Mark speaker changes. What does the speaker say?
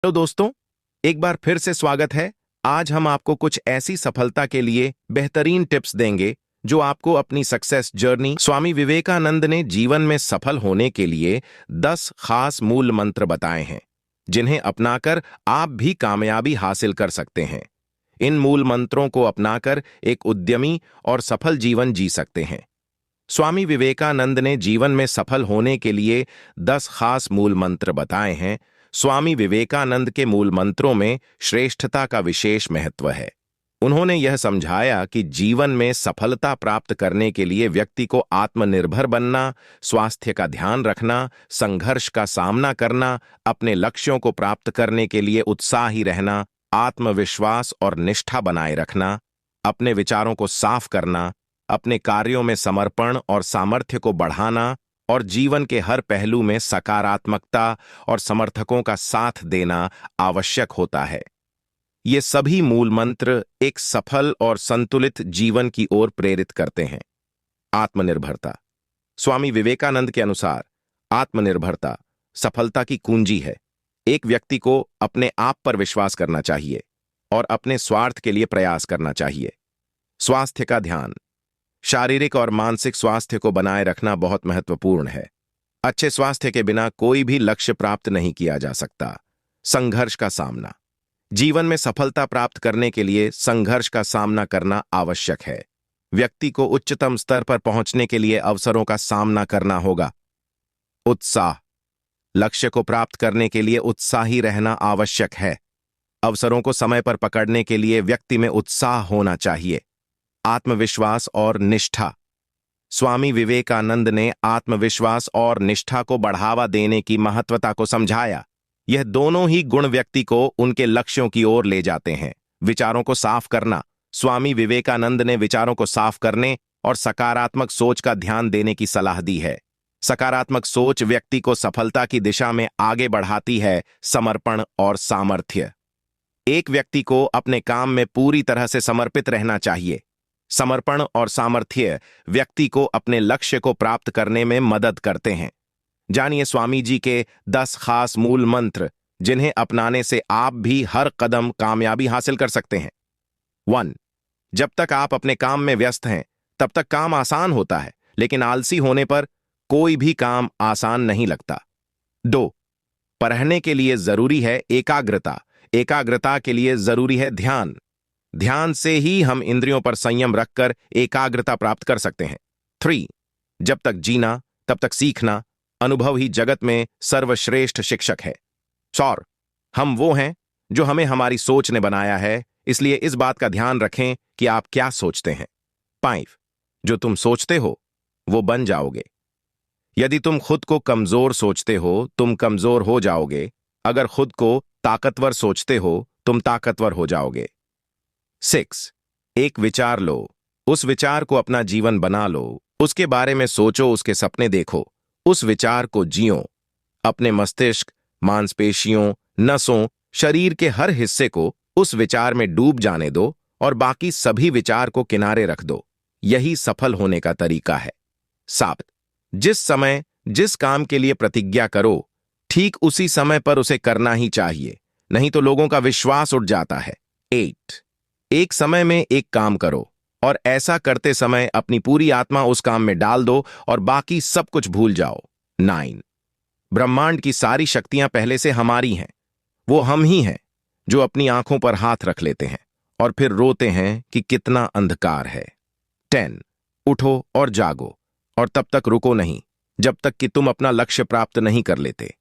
Speaker 1: Hello दोस्तों, एक बार फिर से स्वागत है। आज हम आपको कुछ ऐसी सफलता के लिए बेहतरीन टिप्स देंगे जो आपको अपनी सक्सेस जर्नी। स्वामी विवेकानंद ने जीवन में सफल होने के लिए 10 खास मूल मंत्र बताए हैं, जिन्हें अपनाकर आप भी कामयाबी हासिल कर सकते हैं। इन मूल मंत्रों को अपनाकर एक उद्यमी और सफल जीवन जी सकते हैं। स्वामी विवेकानंद ने जीवन में सफल होने के लिए 10 खास मूल मंत्र बताए हैं। स्वामी विवेकानंद के मूल मंत्रों में श्रेष्ठता का विशेष महत्व है। उन्होंने यह समझाया कि जीवन में सफलता प्राप्त करने के लिए व्यक्ति को आत्मनिर्भर बनना, स्वास्थ्य का ध्यान रखना, संघर्ष का सामना करना, अपने लक्ष्यों को प्राप्त करने के लिए उत्साही रहना, आत्मविश्वास और निष्ठा बनाए रखना, अपने विचारों को साफ करना, अपने कार्यों में समर्पण और सामर्थ्य को बढ़ाना और जीवन के हर पहलू में सकारात्मकता और समर्थकों का साथ देना आवश्यक होता है। ये सभी मूल मंत्र एक सफल और संतुलित जीवन की ओर प्रेरित करते हैं। आत्मनिर्भरता। स्वामी विवेकानंद के अनुसार आत्मनिर्भरता सफलता की कुंजी है। एक व्यक्ति को अपने आप पर विश्वास करना चाहिए और अपने स्वार्थ के लिए प्रयास करना चाहिए। स्वास्थ्य का ध्यान। शारीरिक और मानसिक स्वास्थ्य को बनाए रखना बहुत महत्वपूर्ण है। अच्छे स्वास्थ्य के बिना कोई भी लक्ष्य प्राप्त नहीं किया जा सकता। संघर्ष का सामना। जीवन में सफलता प्राप्त करने के लिए संघर्ष का सामना करना आवश्यक है। व्यक्ति को उच्चतम स्तर पर पहुंचने के लिए अवसरों का सामना करना होगा। उत्साह। लक्ष्य को प्राप्त करने के लिए उत्साही रहना आवश्यक है। अवसरों को समय पर पकड़ने के लिए व्यक्ति में उत्साह होना चाहिए। आत्मविश्वास और निष्ठा। स्वामी विवेकानंद ने आत्मविश्वास और निष्ठा को बढ़ावा देने की महत्वता को समझाया। यह दोनों ही गुण व्यक्ति को उनके लक्ष्यों की ओर ले जाते हैं। विचारों को साफ करना। स्वामी विवेकानंद ने विचारों को साफ करने और सकारात्मक सोच का ध्यान देने की सलाह दी है। सकारात्मक सोच व्यक्ति को सफलता की दिशा में आगे बढ़ाती है। समर्पण और सामर्थ्य। एक व्यक्ति को अपने काम में पूरी तरह से समर्पित रहना चाहिए। समर्पण और सामर्थ्य व्यक्ति को अपने लक्ष्य को प्राप्त करने में मदद करते हैं। जानिए स्वामी जी के 10 खास मूल मंत्र, जिन्हें अपनाने से आप भी हर कदम कामयाबी हासिल कर सकते हैं। 1. जब तक आप अपने काम में व्यस्त हैं, तब तक काम आसान होता है, लेकिन आलसी होने पर कोई भी काम आसान नहीं लगता। 2. पढ़ने के लिए जरूरी है एकाग्रता। एकाग्रता के लिए जरूरी है ध्यान। ध्यान से ही हम इंद्रियों पर संयम रखकर एकाग्रता प्राप्त कर सकते हैं। 3. जब तक जीना तब तक सीखना। अनुभव ही जगत में सर्वश्रेष्ठ शिक्षक है। 4. हम वो हैं जो हमें हमारी सोच ने बनाया है, इसलिए इस बात का ध्यान रखें कि आप क्या सोचते हैं। 5. जो तुम सोचते हो वो बन जाओगे। यदि तुम खुद को कमजोर सोचते हो, तुम कमजोर हो जाओगे। अगर खुद को ताकतवर सोचते हो, तुम ताकतवर हो जाओगे। 6. एक विचार लो, उस विचार को अपना जीवन बना लो। उसके बारे में सोचो, उसके सपने देखो, उस विचार को जियो। अपने मस्तिष्क, मांसपेशियों, नसों, शरीर के हर हिस्से को उस विचार में डूब जाने दो और बाकी सभी विचार को किनारे रख दो। यही सफल होने का तरीका है। 7. जिस समय जिस काम के लिए प्रतिज्ञा करो, ठीक उसी समय पर उसे करना ही चाहिए, नहीं तो लोगों का विश्वास उठ जाता है। 8. एक समय में एक काम करो और ऐसा करते समय अपनी पूरी आत्मा उस काम में डाल दो और बाकी सब कुछ भूल जाओ। 9. ब्रह्मांड की सारी शक्तियां पहले से हमारी हैं। वो हम ही हैं जो अपनी आंखों पर हाथ रख लेते हैं और फिर रोते हैं कि कितना अंधकार है। 10. उठो और जागो, और तब तक रुको नहीं जब तक कि तुम अपना लक्ष्य प्राप्त नहीं कर लेते।